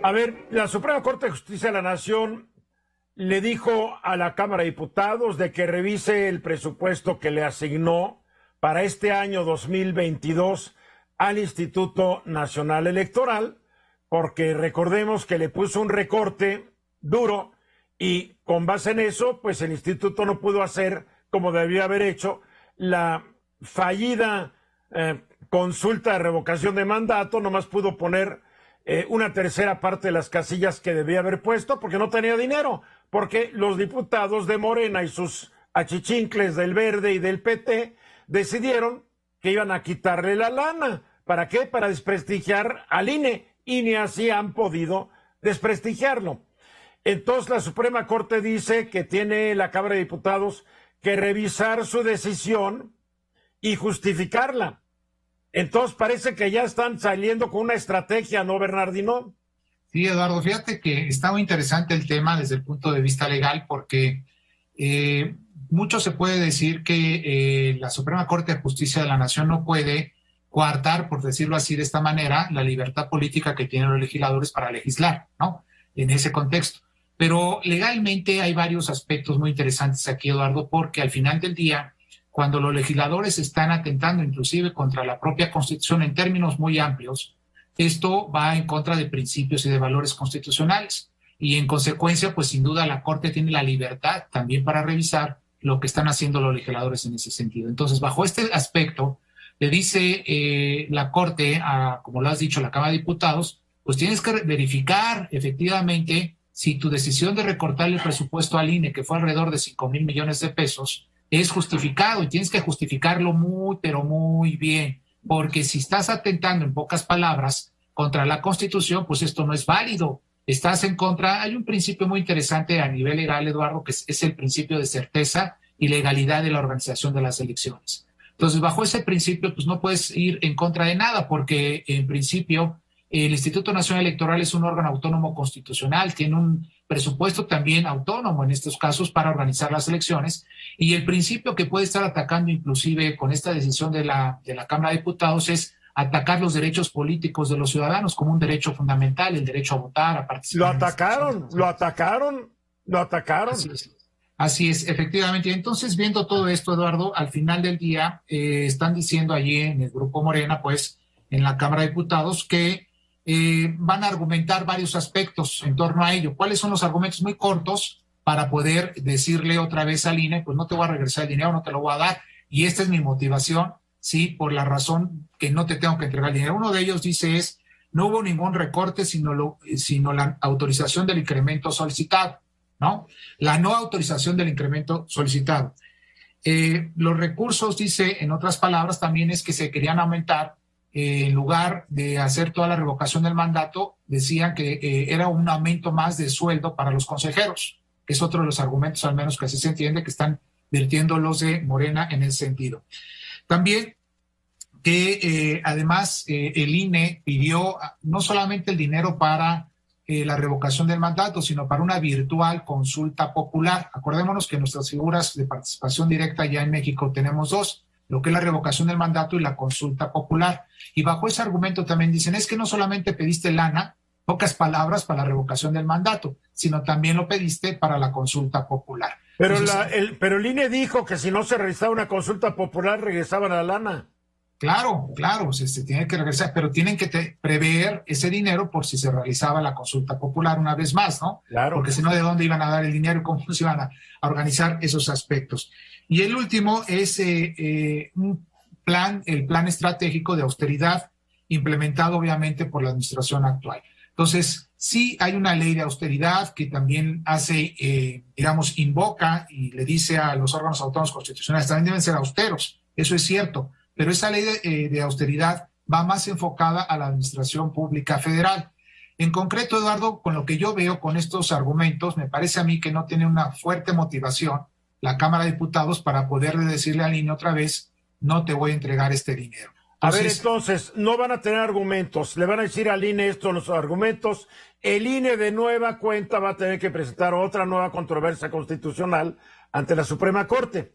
A ver, la Suprema Corte de Justicia de la Nación le dijo a la Cámara de Diputados de que revise el presupuesto que le asignó para este año 2022 al Instituto Nacional Electoral, porque recordemos que le puso un recorte duro y con base en eso, pues el instituto no pudo hacer como debía haber hecho la fallida consulta de revocación de mandato, nomás pudo poner una tercera parte de las casillas que debía haber puesto porque no tenía dinero, porque los diputados de Morena y sus achichincles del Verde y del PT decidieron que iban a quitarle la lana. ¿Para qué? Para desprestigiar al INE, y ni así han podido desprestigiarlo. Entonces la Suprema Corte dice que tiene la Cámara de Diputados que revisar su decisión y justificarla. Entonces parece que ya están saliendo con una estrategia, ¿no, Bernardino? Sí, Eduardo, fíjate que está muy interesante el tema desde el punto de vista legal porque mucho se puede decir que la Suprema Corte de Justicia de la Nación no puede coartar, por decirlo así de esta manera, la libertad política que tienen los legisladores para legislar, ¿no? En ese contexto. Pero legalmente hay varios aspectos muy interesantes aquí, Eduardo, porque al final del día, cuando los legisladores están atentando inclusive contra la propia Constitución en términos muy amplios, esto va en contra de principios y de valores constitucionales. Y en consecuencia, pues sin duda la Corte tiene la libertad también para revisar lo que están haciendo los legisladores en ese sentido. Entonces, bajo este aspecto, le dice la Corte, como lo has dicho, a la Cámara de Diputados, pues tienes que verificar efectivamente si tu decisión de recortar el presupuesto al INE, que fue alrededor de 5,000 millones de pesos, es justificado, y tienes que justificarlo muy, pero muy bien, porque si estás atentando, en pocas palabras, contra la Constitución, pues esto no es válido. Estás en contra. Hay un principio muy interesante a nivel legal, Eduardo, que es el principio de certeza y legalidad de la organización de las elecciones. Entonces, bajo ese principio, pues no puedes ir en contra de nada, porque en principio el Instituto Nacional Electoral es un órgano autónomo constitucional, tiene un presupuesto también autónomo en estos casos para organizar las elecciones, y el principio que puede estar atacando inclusive con esta decisión de la Cámara de Diputados es atacar los derechos políticos de los ciudadanos como un derecho fundamental, el derecho a votar, a participar. Lo atacaron. Así es, efectivamente. Entonces, viendo todo esto, Eduardo, al final del día están diciendo allí en el Grupo Morena, pues, en la Cámara de Diputados, que van a argumentar varios aspectos en torno a ello. ¿Cuáles son los argumentos? Muy cortos para poder decirle otra vez al INE, pues no te voy a regresar el dinero, no te lo voy a dar, y esta es mi motivación, sí, por la razón que no te tengo que entregar el dinero. Uno de ellos dice no hubo ningún recorte, sino la autorización del incremento solicitado, ¿no? La no autorización del incremento solicitado. Los recursos, dice, en otras palabras, también es que se querían aumentar, en lugar de hacer toda la revocación del mandato, decían que era un aumento más de sueldo para los consejeros, que es otro de los argumentos, al menos que así se entiende, que están vertiendo los de Morena en ese sentido. También que además el INE pidió no solamente el dinero para la revocación del mandato, sino para una virtual consulta popular. Acordémonos que nuestras figuras de participación directa ya en México tenemos dos, lo que es la revocación del mandato y la consulta popular. Y bajo ese argumento también dicen, es que no solamente pediste lana, pocas palabras, para la revocación del mandato, sino también lo pediste para la consulta popular. Pero, pero el INE dijo que si no se realizaba una consulta popular, regresaban a la lana. Claro, se tiene que regresar, pero tienen que prever ese dinero por si se realizaba la consulta popular una vez más, ¿no? Claro. Porque si no, ¿de dónde iban a dar el dinero y cómo se iban a organizar esos aspectos? Y el último es el plan estratégico de austeridad implementado obviamente por la administración actual. Entonces, sí hay una ley de austeridad que también hace, invoca y le dice a los órganos autónomos constitucionales, también deben ser austeros, eso es cierto, pero esa ley de austeridad va más enfocada a la administración pública federal. En concreto, Eduardo, con lo que yo veo con estos argumentos, me parece a mí que no tiene una fuerte motivación la Cámara de Diputados para poderle decirle al INE otra vez, no te voy a entregar este dinero. Entonces, no van a tener argumentos, le van a decir al INE estos los argumentos, el INE de nueva cuenta va a tener que presentar otra nueva controversia constitucional ante la Suprema Corte.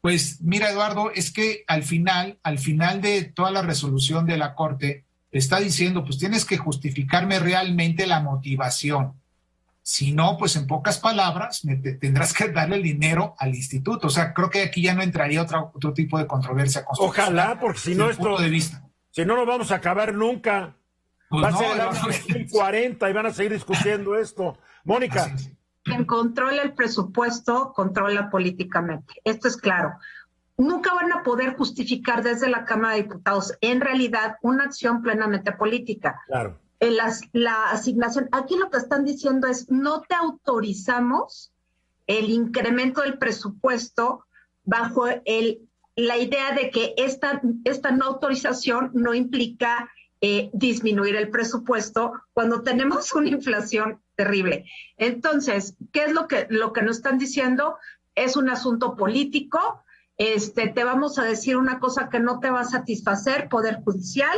Pues mira, Eduardo, es que al final de toda la resolución de la Corte, está diciendo, pues tienes que justificarme realmente la motivación. Si no, pues en pocas palabras, tendrás que darle el dinero al instituto. O sea, creo que aquí ya no entraría otro tipo de controversia constitucional. Ojalá, porque si no esto, punto de vista. Si no nos vamos a acabar nunca. Pues va a no, ser el año 2040 y van a seguir discutiendo esto. Mónica. Quien controla el presupuesto, controla políticamente. Esto es claro. Nunca van a poder justificar desde la Cámara de Diputados, en realidad, una acción plenamente política. Claro. La asignación, aquí lo que están diciendo es, no te autorizamos el incremento del presupuesto bajo la idea de que esta no autorización no implica disminuir el presupuesto cuando tenemos una inflación terrible. Entonces, ¿qué es lo que nos están diciendo? Es un asunto político, te vamos a decir una cosa que no te va a satisfacer, Poder Judicial,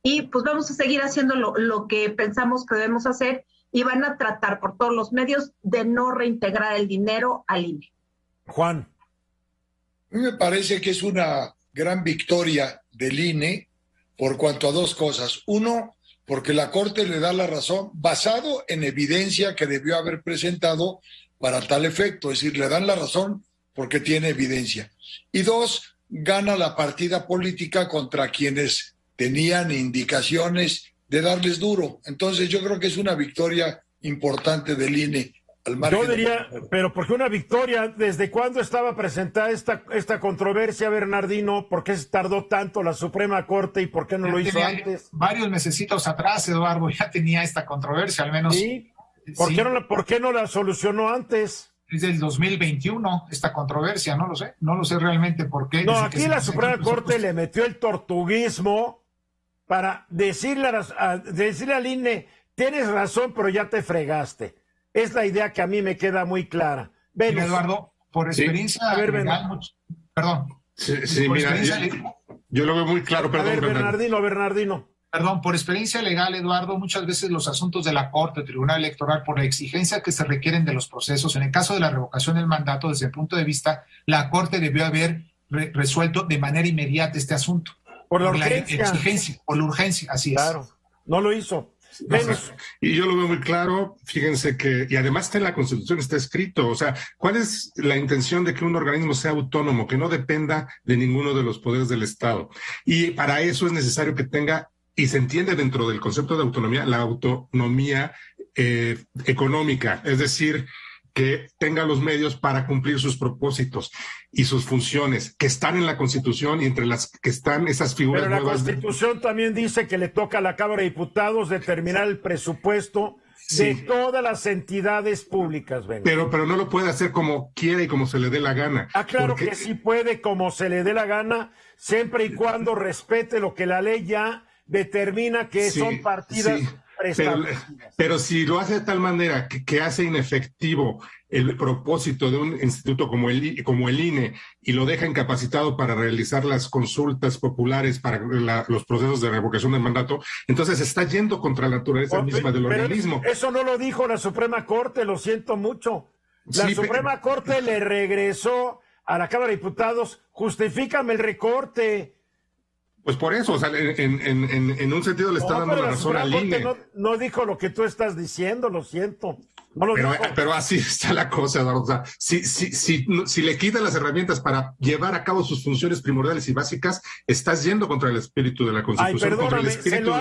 y pues vamos a seguir haciendo lo que pensamos que debemos hacer, y van a tratar por todos los medios de no reintegrar el dinero al INE. Juan. A mí me parece que es una gran victoria del INE por cuanto a dos cosas. Uno, porque la Corte le da la razón basado en evidencia que debió haber presentado para tal efecto, es decir, le dan la razón porque tiene evidencia. Y dos, gana la partida política contra quienes tenían indicaciones de darles duro. Entonces yo creo que es una victoria importante del INE. Yo diría, pero ¿por qué una victoria? ¿Desde cuándo estaba presentada esta controversia, Bernardino? ¿Por qué se tardó tanto la Suprema Corte y por qué no lo hizo antes? Varios mesecitos atrás, Eduardo, ya tenía esta controversia, al menos. ¿Sí? ¿Por qué no la solucionó antes? Es del 2021 esta controversia, no lo sé realmente por qué. No, aquí la Suprema Corte le metió el tortuguismo para decirle al INE, tienes razón, pero ya te fregaste. Es la idea que a mí me queda muy clara. Mira, Eduardo, por experiencia legal, perdón. Sí, mira, yo lo veo muy claro, perdón. Bernardino. Perdón, por experiencia legal, Eduardo, muchas veces los asuntos de la Corte, Tribunal Electoral, por la exigencia que se requieren de los procesos, en el caso de la revocación del mandato, desde el punto de vista, la Corte debió haber resuelto de manera inmediata este asunto. Por la urgencia. Por la urgencia, así claro, es. Claro, no lo hizo. Y yo lo veo muy claro, fíjense que, y además está en la Constitución, está escrito, o sea, ¿cuál es la intención de que un organismo sea autónomo, que no dependa de ninguno de los poderes del Estado? Y para eso es necesario que tenga, y se entiende dentro del concepto de autonomía, la autonomía económica, es decir, que tenga los medios para cumplir sus propósitos y sus funciones, que están en la Constitución y entre las que están esas figuras. Pero la Constitución también dice que le toca a la Cámara de Diputados determinar el presupuesto de todas las entidades públicas. Pero no lo puede hacer como quiera y como se le dé la gana. Claro que sí puede, como se le dé la gana, siempre y cuando respete lo que la ley ya determina que son partidas. Pero si lo hace de tal manera que hace inefectivo el propósito de un instituto como el INE y lo deja incapacitado para realizar las consultas populares para los procesos de revocación del mandato, entonces está yendo contra la naturaleza misma del organismo. Eso no lo dijo la Suprema Corte, lo siento mucho. La Suprema Corte le regresó a la Cámara de Diputados, justifícame el recorte. Pues por eso, o sea, en un sentido le está dando la razón al INE. No dijo lo que tú estás diciendo, lo siento. Pero así está la cosa, Eduardo. O sea, si le quitan las herramientas para llevar a cabo sus funciones primordiales y básicas, estás yendo contra el espíritu de la Constitución, contra el espíritu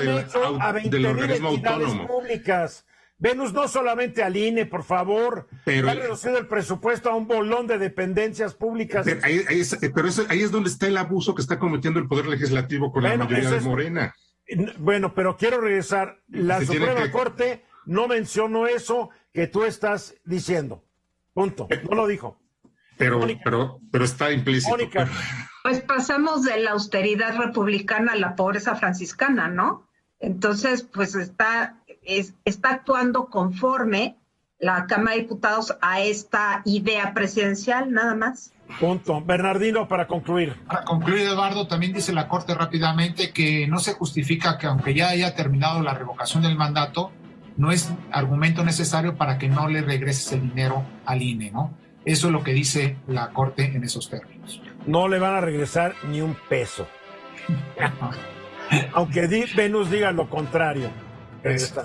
del organismo autónomo. Públicas. Venus, no solamente al INE, por favor. Pero ha reducido el presupuesto a un bolón de dependencias públicas. Pero ahí es donde está el abuso que está cometiendo el Poder Legislativo con la mayoría de Morena. Bueno, pero quiero regresar. La Suprema Corte no mencionó eso que tú estás diciendo. Punto. No lo dijo. Pero está implícito. Mónica. Pues pasamos de la austeridad republicana a la pobreza franciscana, ¿no? Entonces, pues está actuando conforme la Cámara de Diputados a esta idea presidencial, nada más. Punto. Bernardino, para concluir. Para concluir, Eduardo, también dice la Corte rápidamente que no se justifica que aunque ya haya terminado la revocación del mandato, no es argumento necesario para que no le regreses el dinero al INE, ¿no? Eso es lo que dice la Corte en esos términos. No le van a regresar ni un peso. Aunque Venus diga lo contrario. Eso.